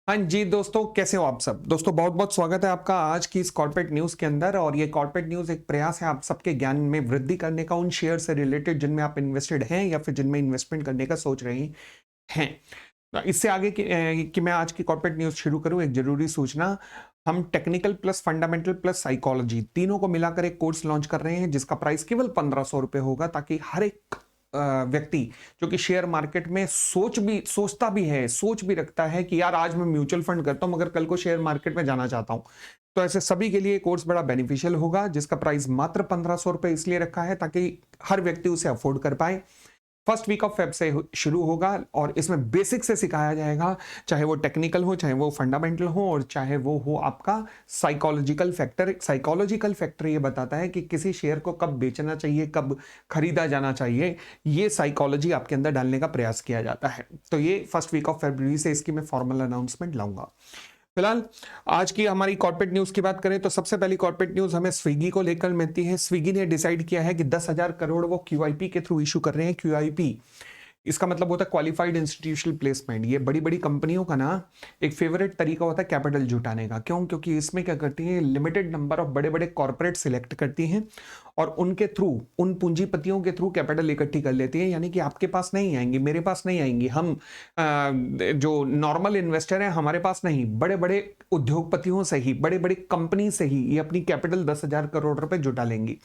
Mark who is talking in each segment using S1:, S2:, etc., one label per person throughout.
S1: हाँ जी दोस्तों, कैसे हो आप सब। दोस्तों बहुत बहुत स्वागत है आपका आज की इस कॉर्पोरेट न्यूज़ के अंदर। और ये कॉर्पोरेट न्यूज़ एक प्रयास है आप सबके ज्ञान में वृद्धि करने का, उन शेयर से रिलेटेड जिनमें आप इन्वेस्टेड हैं या फिर जिनमें इन्वेस्टमेंट करने का सोच रहे हैं। तो इससे आगे कि मैं आज की कॉर्पोरेट न्यूज़ शुरू करूं, एक जरूरी सूचना। हम technical plus fundamental plus psychology तीनों को मिलाकर एक कोर्स लॉन्च कर रहे हैं जिसका प्राइस केवल 1500 रुपये होगा, ताकि हर एक व्यक्ति जो कि शेयर मार्केट में सोचता भी है, सोच भी रखता है कि यार आज मैं म्यूचुअल फंड करता हूं मगर कल को शेयर मार्केट में जाना चाहता हूं, तो ऐसे सभी के लिए कोर्स बड़ा बेनिफिशियल होगा, जिसका प्राइस मात्र 1500 रुपए इसलिए रखा है ताकि हर व्यक्ति उसे अफोर्ड कर पाए। फर्स्ट वीक ऑफ फेब से शुरू होगा और इसमें बेसिक से सिखाया जाएगा, चाहे वो टेक्निकल हो, चाहे वो फंडामेंटल हो, और चाहे वो हो आपका साइकोलॉजिकल फैक्टर। साइकोलॉजिकल फैक्टर ये बताता है कि किसी शेयर को कब बेचना चाहिए, कब खरीदा जाना चाहिए। ये साइकोलॉजी आपके अंदर डालने का प्रयास किया जाता है। तो ये फर्स्ट वीक ऑफ फरवरी से इसकी मैं फॉर्मल अनाउंसमेंट लाऊंगा। फिलहाल आज की हमारी कॉर्पोरेट न्यूज की बात करें तो सबसे पहली कॉर्पोरेट न्यूज हमें स्विगी को लेकर मिलती है। स्विगी ने डिसाइड किया है कि 10,000 करोड़ वो क्यूआईपी के थ्रू इशू कर रहे हैं। क्यूआईपी इसका मतलब होता है क्वालिफाइड इंस्टीट्यूशनल प्लेसमेंट। ये बड़ी बड़ी कंपनियों का ना एक फेवरेट तरीका होता है कैपिटल जुटाने का। क्यों? क्योंकि इसमें क्या करती हैं, लिमिटेड नंबर ऑफ बड़े बड़े कॉर्पोरेट सिलेक्ट करती हैं और उनके थ्रू, उन पूंजीपतियों के थ्रू कैपिटल इकट्ठी कर लेती हैं। यानी कि आपके पास नहीं आएंगी, मेरे पास नहीं आएंगी, हम जो नॉर्मल इन्वेस्टर हैं हमारे पास नहीं, बड़े बड़े उद्योगपतियों से ही, बड़े बड़े कंपनी से ही ये अपनी कैपिटल 10,000 करोड़ रुपए जुटा लेंगी।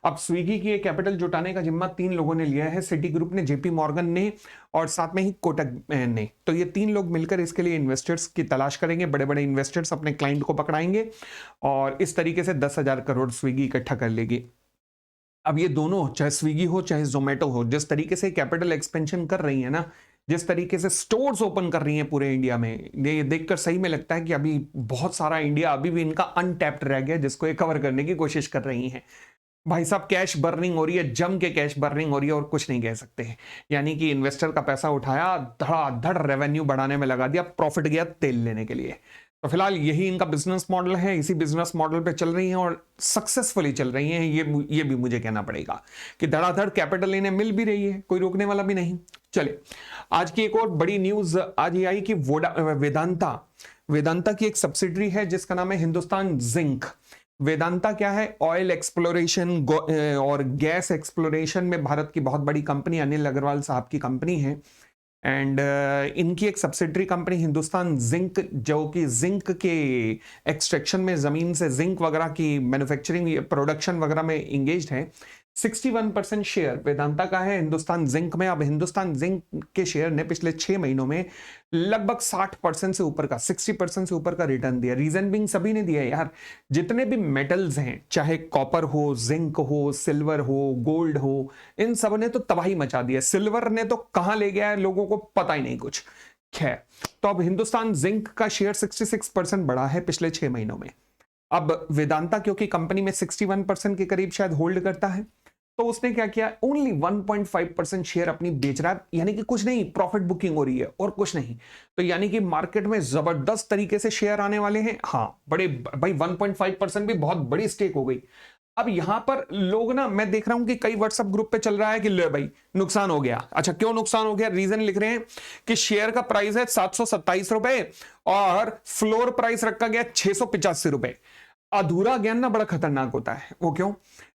S1: अब स्विगी की ये कैपिटल जुटाने का जिम्मा 3 लोगों ने लिया है, सिटी ग्रुप ने, जेपी मॉर्गन ने और साथ में ही कोटक ने। तो ये 3 लोग मिलकर इसके लिए इन्वेस्टर्स की तलाश करेंगे। बड़े बड़े इन्वेस्टर्स अपने क्लाइंट को पकड़ाएंगे और इस तरीके से 10,000 करोड़ स्विगी इकट्ठा कर लेगी। अब ये दोनों, चाहे स्विगी हो चाहे जोमेटो हो, जिस तरीके से कैपिटल एक्सपेंशन कर रही है ना, जिस तरीके से स्टोर्स ओपन कर रही हैं पूरे इंडिया में, ये देखकर सही में लगता है कि अभी बहुत सारा इंडिया अभी भी इनका अनटैप्ड रह गया, जिसको ये कवर करने की कोशिश कर रही हैं। भाई साहब कैश बर्निंग हो रही है, जम के कैश बर्निंग हो रही है, और कुछ नहीं कह सकते हैं। यानी कि इन्वेस्टर का पैसा उठाया, धड़ाधड़ रेवेन्यू बढ़ाने में लगा दिया, प्रॉफिट गया तेल लेने के लिए। तो फिलहाल यही इनका बिजनेस मॉडल है, इसी बिजनेस मॉडल पे चल रही हैं और सक्सेसफुली चल रही हैं। ये भी मुझे कहना पड़ेगा कि धड़ाधड़ कैपिटल इन्हें मिल भी रही है, कोई रोकने वाला भी नहीं। चले आज की एक और बड़ी न्यूज आज ये आई कि वेदांता वेदांता की एक सब्सिडरी है जिसका नाम है हिंदुस्तान जिंक। वेदांता क्या है? ऑयल एक्सप्लोरेशन और गैस एक्सप्लोरेशन में भारत की बहुत बड़ी कंपनी, अनिल अग्रवाल साहब की कंपनी है। एंड इनकी एक सब्सिडरी कंपनी हिंदुस्तान जिंक, जो कि जिंक के एक्सट्रैक्शन में, जमीन से जिंक वगैरह की मैन्युफैक्चरिंग प्रोडक्शन वगैरह में इंगेज्ड है। 61% शेयर वेदांता का है हिंदुस्तान जिंक में। अब हिंदुस्तान जिंक के शेयर ने पिछले 6 महीनों में लगभग 60% से ऊपर का, 60% से ऊपर का रिटर्न दिया। रीजन बिंग सभी ने दिया है यार, जितने भी मेटल्स हैं, चाहे कॉपर हो, जिंक हो, सिल्वर हो, गोल्ड हो, इन सब ने तो तबाही मचा दी है। सिल्वर ने तो कहां ले गया है लोगों को पता ही नहीं कुछ। खैर, तो अब हिंदुस्तान जिंक का शेयर 66% बढ़ा है पिछले 6 महीनों में। अब वेदांता क्योंकि कंपनी में 61% के करीब शायद होल्ड करता है, तो उसने क्या किया, ओनली 1.5% शेयर अपनी बेच रहा है। यानी कि कुछ नहीं, प्रॉफिट बुकिंग हो रही है और कुछ नहीं। तो यानी कि मार्केट में जबरदस्त तरीके से शेयर आने वाले हैं। हाँ बड़े भाई, 1.5% भी बहुत बड़ी स्टेक हो गई। अब यहां पर लोग ना, मैं देख रहा हूं कि कई व्हाट्सएप ग्रुप पे चल रहा है कि ले भाई नुकसान हो गया। अच्छा, क्यों नुकसान हो गया? रीजन लिख रहे हैं कि शेयर का प्राइस है 727 रुपए और फ्लोर प्राइस रखा गया 685 रुपए। अधूरा ज्ञान ना बड़ा खतरनाक होता है। वो क्यों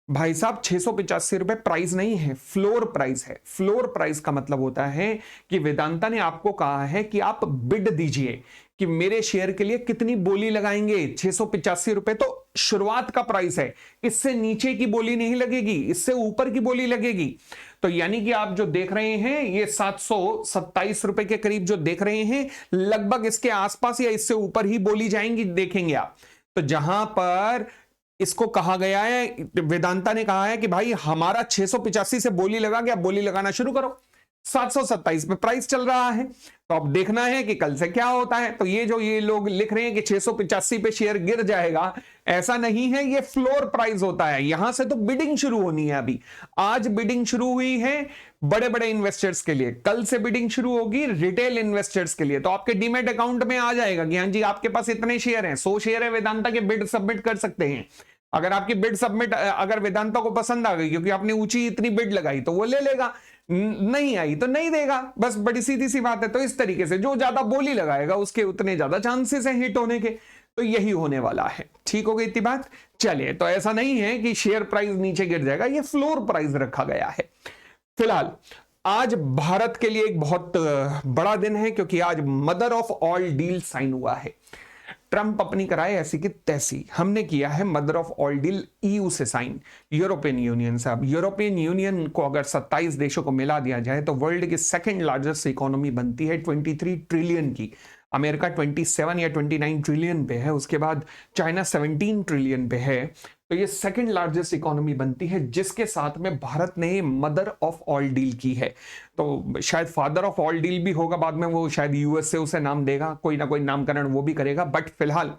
S1: भाई साहब? 685 रुपए प्राइस नहीं है, फ्लोर प्राइस है। फ्लोर प्राइस का मतलब होता है कि वेदांता ने आपको कहा है कि आप बिड दीजिए कि मेरे शेयर के लिए कितनी बोली लगाएंगे। 685 रुपए तो शुरुआत का प्राइस है, इससे नीचे की बोली नहीं लगेगी, इससे ऊपर की बोली लगेगी। तो यानी कि आप जो देख रहे हैं ये 727 रुपए के करीब जो देख रहे हैं, लगभग इसके आसपास या इससे ऊपर ही बोली जाएंगी, देखेंगे आप। तो जहां पर इसको कहा गया है, वेदांता ने कहा है कि भाई हमारा 685 से बोली लगा गया, बोली लगाना शुरू करो। 727 पे प्राइस चल रहा है, तो अब देखना है कि कल से क्या होता है। तो ये जो ये लोग लिख रहे हैं कि 685 पे शेयर गिर जाएगा, ऐसा नहीं है, ये फ्लोर प्राइस होता है। यहां से तो बिडिंग शुरू होनी है। अभी आज बिडिंग शुरू हुई है बड़े बड़े इन्वेस्टर्स के लिए, कल से बिडिंग शुरू होगी रिटेल इन्वेस्टर्स के लिए। तो आपके डीमेट अकाउंट में आ जाएगा कि हाँ जी आपके पास इतने शेयर हैं, 100 शेयर है वेदांता के, बिड सबमिट कर सकते हैं। अगर आपकी बिड सबमिट, अगर वेदांता को पसंद आ गई क्योंकि आपने ऊंची इतनी बिड लगाई, तो वो ले लेगा। नहीं आई तो नहीं देगा, बस बड़ी सीधी सी बात है। तो इस तरीके से जो ज्यादा बोली लगाएगा उसके उतने ज्यादा चांसेस हैं हिट होने के, तो यही होने वाला है। ठीक हो गई इतनी बात। चलिए, तो ऐसा नहीं है कि शेयर प्राइस नीचे गिर जाएगा, ये फ्लोर प्राइस रखा गया है। फिलहाल आज भारत के लिए एक बहुत बड़ा दिन है, क्योंकि आज mother of all deal sign हुआ है। ट्रंप अपनी कराए ऐसी की तैसी, हमने किया है mother of all deal EU से साइन, यूरोपियन यूनियन से। अब यूरोपियन यूनियन को अगर 27 देशों को मिला दिया जाए तो वर्ल्ड की सेकंड लार्जेस्ट इकोनॉमी बनती है 23 ट्रिलियन की। अमेरिका 27 या 29 ट्रिलियन पे है, उसके बाद चाइना 17 ट्रिलियन पे है। तो ये सेकंड लार्जेस्ट इकोनॉमी बनती है, जिसके साथ में भारत ने मदर ऑफ ऑल डील की है। तो शायद फादर ऑफ ऑल डील भी होगा बाद में, वो शायद यूएस से उसे नाम देगा, कोई ना कोई नामकरण वो भी करेगा। बट फिलहाल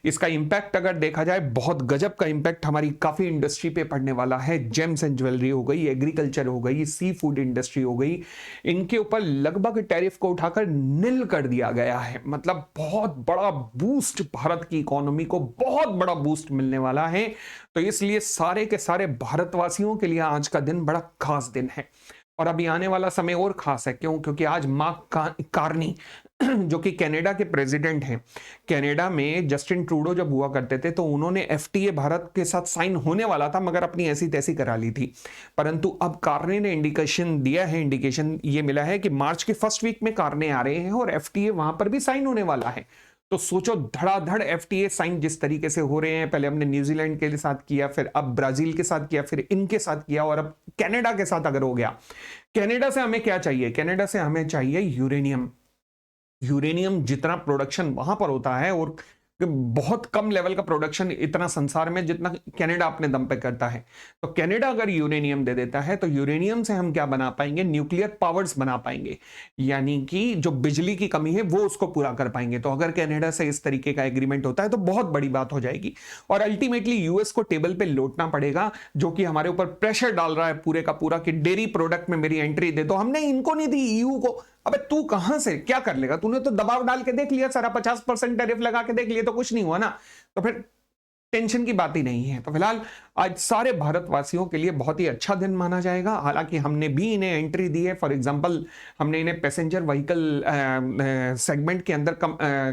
S1: इसका इंपैक्ट अगर देखा जाए, बहुत गजब का इंपैक्ट हमारी काफी इंडस्ट्री पे पड़ने वाला है। जेम्स एंड ज्वेलरी हो गई, एग्रीकल्चर हो गई, सी फूड इंडस्ट्री हो गई, इनके ऊपर लगभग टैरिफ को उठाकर निल कर दिया गया है। मतलब बहुत बड़ा बूस्ट, भारत की इकोनॉमी को बहुत बड़ा बूस्ट मिलने वाला है। तो इसलिए सारे के सारे भारतवासियों के लिए आज का दिन बड़ा खास दिन है, और अभी आने वाला समय और खास है। क्यों? क्योंकि आज मार्क कार्नी जो कि कनाडा के प्रेसिडेंट हैं, कनाडा में जस्टिन ट्रूडो जब हुआ करते थे तो उन्होंने एफटीए भारत के साथ साइन होने वाला था, मगर अपनी ऐसी तैसी करा ली थी। परंतु अब कार्नी ने इंडिकेशन दिया है, इंडिकेशन ये मिला है कि मार्च के फर्स्ट वीक में कार्नी आ रहे हैं और एफटीए वहां पर भी साइन होने वाला है। तो सोचो, धड़ाधड़ एफटीए साइन जिस तरीके से हो रहे हैं, पहले हमने न्यूजीलैंड के साथ किया, फिर अब ब्राजील के साथ किया, फिर इनके साथ किया, और अब कनाडा के साथ अगर हो गया। कनाडा से हमें क्या चाहिए? कनाडा से हमें चाहिए यूरेनियम। यूरेनियम जितना प्रोडक्शन वहां पर होता है, और बहुत कम लेवल का प्रोडक्शन इतना संसार में जितना कनाडा अपने दम पे करता है। तो कनाडा अगर यूरेनियम दे देता है तो यूरेनियम से हम क्या बना पाएंगे? न्यूक्लियर पावर्स बना पाएंगे, यानी कि जो बिजली की कमी है वो उसको पूरा कर पाएंगे। तो अगर कनाडा से इस तरीके का एग्रीमेंट होता है तो बहुत बड़ी बात हो जाएगी, और अल्टीमेटली यूएस को टेबल पे लौटना पड़ेगा, जो कि हमारे ऊपर प्रेशर डाल रहा है पूरे का पूरा कि डेयरी प्रोडक्ट में मेरी एंट्री दे दो। हमने इनको नहीं दी, ईयू को। अबे तू कहां से क्या कर लेगा? तूने तो दबाव डाल के देख लिया सारा, 50% टैरिफ लगा के देख लिया, तो कुछ नहीं हुआ ना। तो फिर टेंशन की बात ही नहीं है। तो फिलहाल आज सारे भारतवासियों के लिए बहुत ही अच्छा दिन माना जाएगा। हालांकि हमने भी इन्हें एंट्री दी है, फॉर एग्जांपल हमने इन्हें पैसेंजर व्हीकल सेगमेंट के अंदर,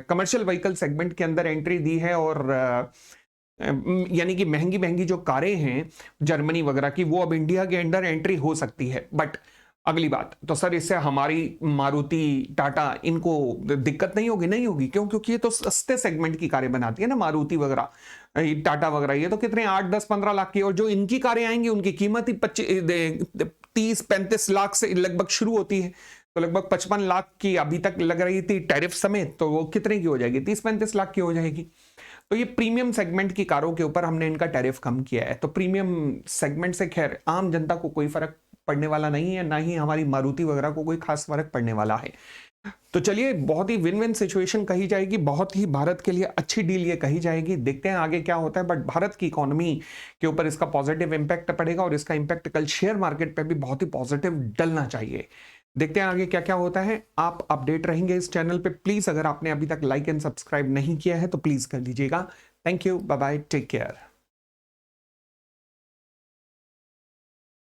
S1: कमर्शियल व्हीकल सेगमेंट के अंदर एंट्री दी है, और यानी कि महंगी महंगी जो कारें हैं जर्मनी वगैरह की, वो अब इंडिया के अंदर एंट्री हो सकती है। बट अगली बात तो सर, इससे हमारी मारुति, टाटा, इनको दिक्कत नहीं होगी? नहीं होगी। क्यों? क्योंकि ये तो सस्ते सेगमेंट की कारें बनाती है ना, मारुति वगैरह, टाटा वगैरह। ये तो कितने 8, 10, 15 लाख की, और जो इनकी कारें आएंगी उनकी कीमत ही 30-35 लाख से लगभग शुरू होती है। तो लगभग 55 लाख की अभी तक लग रही थी टैरिफ समेत, तो वो कितने की हो जाएगी? 30-35 लाख की हो जाएगी। तो ये प्रीमियम सेगमेंट की कारों के ऊपर हमने इनका टैरिफ कम किया है। तो प्रीमियम सेगमेंट से खैर आम जनता को कोई फर्क पड़ने वाला नहीं है, ना ही हमारी मारुति वगैरह को कोई खास फर्क पड़ने वाला है। तो चलिए, बहुत ही विन विन सिचुएशन कही जाएगी, बहुत ही भारत के लिए अच्छी डील ये कही जाएगी। देखते हैं आगे क्या होता है, बट भारत की इकोनॉमी के ऊपर इसका पॉजिटिव इंपैक्ट पड़ेगा, और इसका इंपैक्ट कल शेयर मार्केट पे भी बहुत ही पॉजिटिव डलना चाहिए। देखते हैं आगे क्या क्या होता है। आप अपडेट रहेंगे इस चैनल पे। प्लीज अगर आपने अभी तक लाइक एंड सब्सक्राइब नहीं किया है तो प्लीज कर लीजिएगा। Thank you, bye bye, take care.